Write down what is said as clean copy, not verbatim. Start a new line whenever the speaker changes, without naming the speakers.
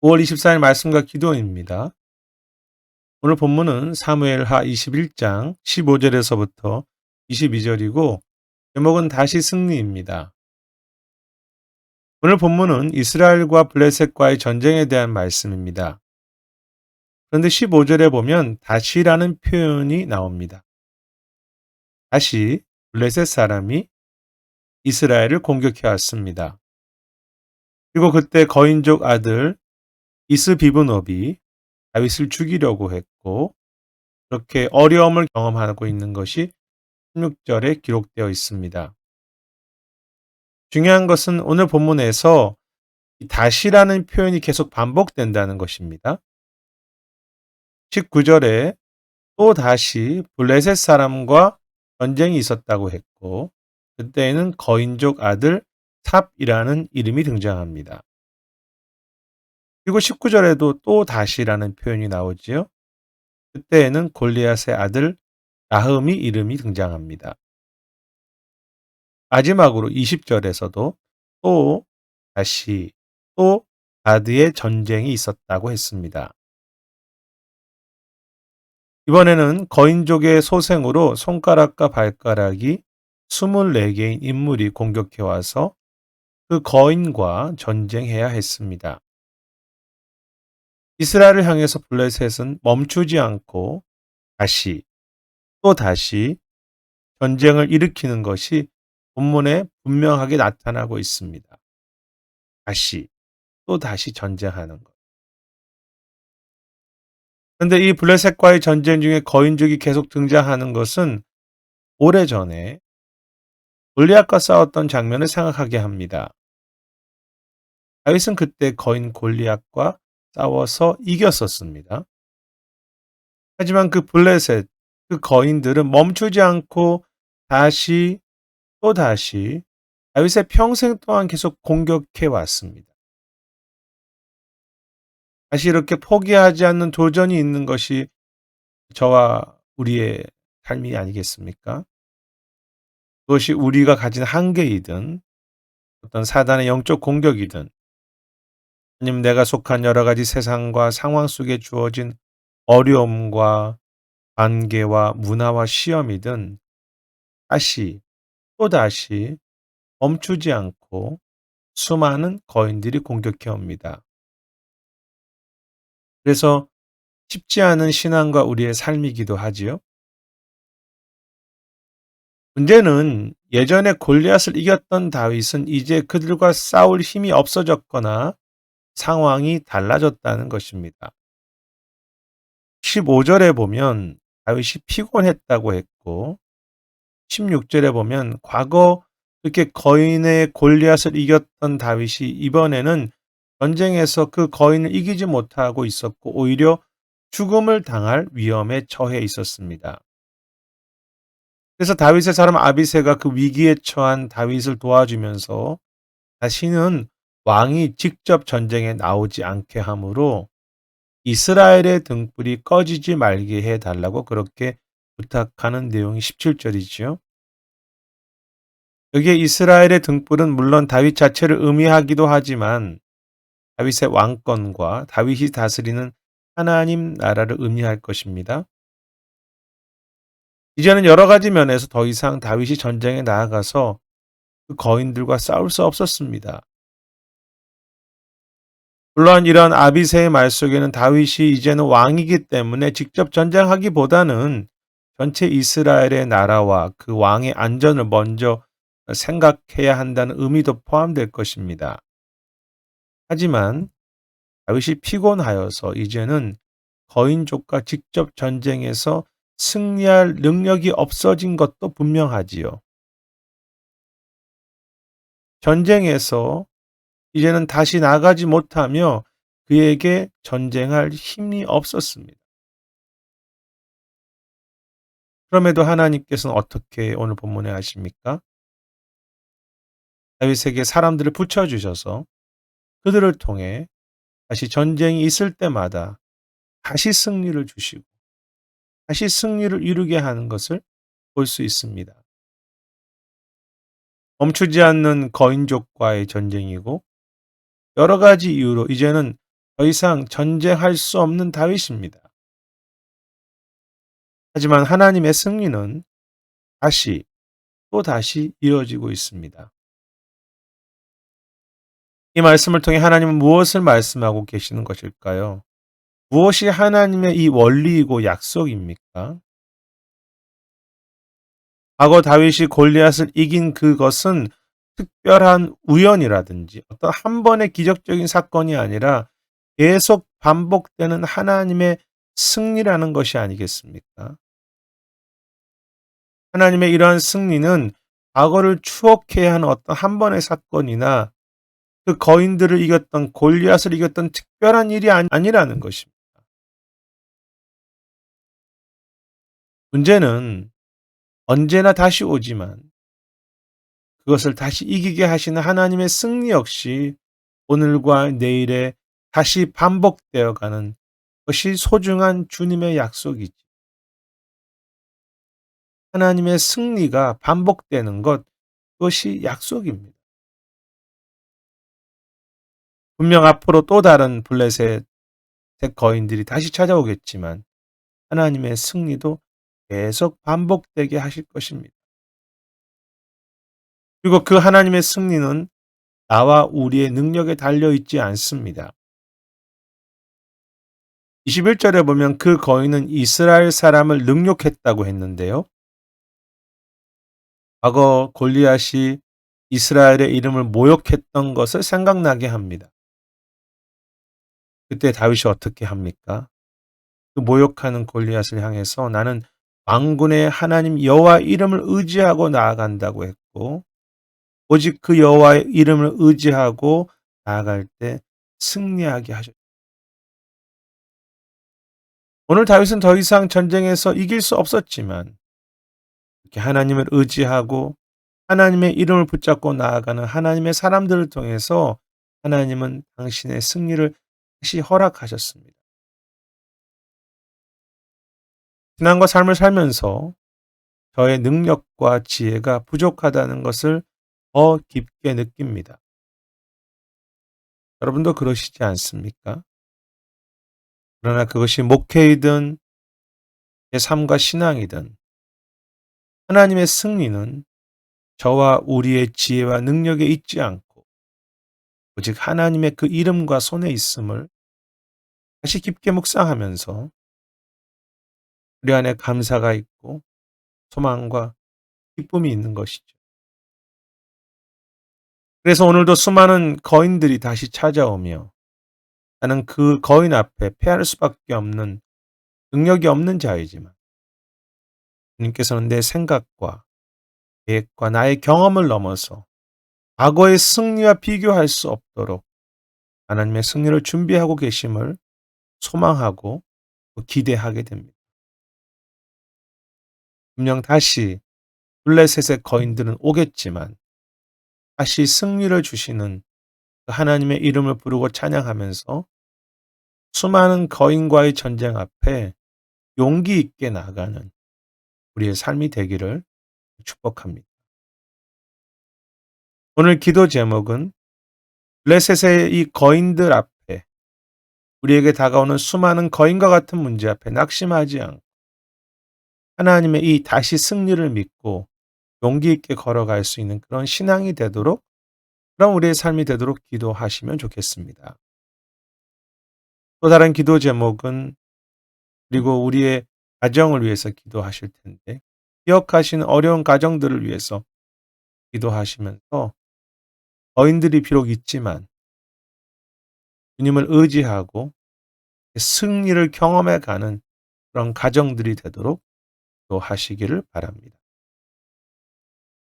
5월 24일 말씀과 기도입니다. 오늘 본문은 사무엘하 21장 15절에서부터 22절이고 제목은 다시 승리입니다. 오늘 본문은 이스라엘과 블레셋과의 전쟁에 대한 말씀입니다. 그런데 15절에 보면 다시라는 표현이 나옵니다. 다시 블레셋 사람이 이스라엘을 공격해 왔습니다. 그리고 그때 거인족 아들 이스비브놉이 다윗을 죽이려고 했고 그렇게 어려움을 경험하고 있는 것이 16절에 기록되어 있습니다. 중요한 것은 오늘 본문에서 이 다시라는 표현이 계속 반복된다는 것입니다. 19절에 또 다시 블레셋 사람과 전쟁이 있었다고 했고 그때에는 거인족 아들 삽이라는 이름이 등장합니다. 그리고 19절에도 또 다시라는 표현이 나오지요. 그때에는 골리앗의 아들 나흠이 이름이 등장합니다. 마지막으로 20절에서도 또 다시 또 가드의 전쟁이 있었다고 했습니다. 이번에는 거인족의 소생으로 손가락과 발가락이 24개인 인물이 공격해 와서 그 거인과 전쟁해야 했습니다. 이스라엘을 향해서 블레셋은 멈추지 않고 다시 또 다시 전쟁을 일으키는 것이 본문에 분명하게 나타나고 있습니다. 다시 또 다시 전쟁하는 것. 그런데 이 블레셋과의 전쟁 중에 거인족이 계속 등장하는 것은 오래전에 골리앗과 싸웠던 장면을 생각하게 합니다. 다윗은 그때 거인 골리앗과 싸워서 이겼었습니다. 하지만 그 블레셋, 그 거인들은 멈추지 않고 다시 또 다시 다윗의 평생 동안 계속 공격해 왔습니다. 다시 이렇게 포기하지 않는 도전이 있는 것이 저와 우리의 삶이 아니겠습니까? 그것이 우리가 가진 한계이든 어떤 사단의 영적 공격이든 아니면 내가 속한 여러 가지 세상과 상황 속에 주어진 어려움과 관계와 문화와 시험이든 다시 또다시 멈추지 않고 수많은 거인들이 공격해 옵니다. 그래서 쉽지 않은 신앙과 우리의 삶이기도 하지요. 문제는 예전에 골리앗을 이겼던 다윗은 이제 그들과 싸울 힘이 없어졌거나 상황이 달라졌다는 것입니다. 15절에 보면 다윗이 피곤했다고 했고 16절에 보면 과거 그렇게 거인의 골리앗을 이겼던 다윗이 이번에는 전쟁에서 그 거인을 이기지 못하고 있었고 오히려 죽음을 당할 위험에 처해 있었습니다. 그래서 다윗의 사람 아비새가 그 위기에 처한 다윗을 도와주면서 다시는 왕이 직접 전쟁에 나오지 않게 하므로 이스라엘의 등불이 꺼지지 말게 해 달라고 그렇게 부탁하는 내용이 17절이지요. 여기에 이스라엘의 등불은 물론 다윗 자체를 의미하기도 하지만 다윗의 왕권과 다윗이 다스리는 하나님 나라를 의미할 것입니다. 이제는 여러 가지 면에서 더 이상 다윗이 전쟁에 나아가서 그 거인들과 싸울 수 없었습니다. 물론 이런 아비새의 말 속에는 다윗이 이제는 왕이기 때문에 직접 전쟁하기보다는 전체 이스라엘의 나라와 그 왕의 안전을 먼저 생각해야 한다는 의미도 포함될 것입니다. 하지만 다윗이 피곤하여서 이제는 거인족과 직접 전쟁에서 승리할 능력이 없어진 것도 분명하지요. 전쟁에서 이제는 다시 나가지 못하며 그에게 전쟁할 힘이 없었습니다. 그럼에도 하나님께서는 어떻게 오늘 본문에 하십니까? 다윗에게 사람들을 붙여주셔서 그들을 통해 다시 전쟁이 있을 때마다 다시 승리를 주시고 다시 승리를 이루게 하는 것을 볼 수 있습니다. 멈추지 않는 거인족과의 전쟁이고 여러 가지 이유로 이제는 더 이상 전쟁할 수 없는 다윗입니다. 하지만 하나님의 승리는 다시 또다시 이어지고 있습니다. 이 말씀을 통해 하나님은 무엇을 말씀하고 계시는 것일까요? 무엇이 하나님의 이 원리이고 약속입니까? 과거 다윗이 골리앗을 이긴 그것은 특별한 우연이라든지 어떤 한 번의 기적적인 사건이 아니라 계속 반복되는 하나님의 승리라는 것이 아니겠습니까? 하나님의 이러한 승리는 과거를 추억해야 하는 어떤 한 번의 사건이나 그 거인들을 이겼던 골리앗을 이겼던 특별한 일이 아니라는 것입니다. 문제는 언제나 다시 오지만 그것을 다시 이기게 하시는 하나님의 승리 역시 오늘과 내일에 다시 반복되어 가는 것이 소중한 주님의 약속이지. 하나님의 승리가 반복되는 것, 그것이 약속입니다. 분명 앞으로 또 다른 블레셋 거인들이 다시 찾아오겠지만 하나님의 승리도 계속 반복되게 하실 것입니다. 그리고 그 하나님의 승리는 나와 우리의 능력에 달려 있지 않습니다. 21절에 보면 그 거인은 이스라엘 사람을 능욕했다고 했는데요. 과거 골리앗이 이스라엘의 이름을 모욕했던 것을 생각나게 합니다. 그때 다윗이 어떻게 합니까? 그 모욕하는 골리앗을 향해서 나는 만군의 하나님 여호와 이름을 의지하고 나아간다고 했고 오직 그 여호와의 이름을 의지하고 나아갈 때 승리하게 하셨습니다. 오늘 다윗은 더 이상 전쟁에서 이길 수 없었지만 이렇게 하나님을 의지하고 하나님의 이름을 붙잡고 나아가는 하나님의 사람들을 통해서 하나님은 당신의 승리를 다시 허락하셨습니다. 신앙과 삶을 살면서 저의 능력과 지혜가 부족하다는 것을 더 깊게 느낍니다. 여러분도 그러시지 않습니까? 그러나 그것이 목회이든 제 삶과 신앙이든 하나님의 승리는 저와 우리의 지혜와 능력에 있지 않고 오직 하나님의 그 이름과 손에 있음을 다시 깊게 묵상하면서 우리 안에 감사가 있고 소망과 기쁨이 있는 것이죠. 그래서 오늘도 수많은 거인들이 다시 찾아오며 나는 그 거인 앞에 패할 수밖에 없는 능력이 없는 자이지만 주님께서는 내 생각과 계획과 나의 경험을 넘어서 과거의 승리와 비교할 수 없도록 하나님의 승리를 준비하고 계심을 소망하고 기대하게 됩니다. 분명 다시 블레셋의 거인들은 오겠지만 다시 승리를 주시는 그 하나님의 이름을 부르고 찬양하면서 수많은 거인과의 전쟁 앞에 용기 있게 나아가는 우리의 삶이 되기를 축복합니다. 오늘 기도 제목은 블레셋의 이 거인들 앞에 우리에게 다가오는 수많은 거인과 같은 문제 앞에 낙심하지 않고 하나님의 이 다시 승리를 믿고 용기 있게 걸어갈 수 있는 그런 신앙이 되도록 그런 우리의 삶이 되도록 기도하시면 좋겠습니다. 또 다른 기도 제목은 그리고 우리의 가정을 위해서 기도하실 텐데 기억하시는 어려운 가정들을 위해서 기도하시면서 거인들이 비록 있지만 주님을 의지하고 승리를 경험해 가는 그런 가정들이 되도록 기도하시기를 바랍니다.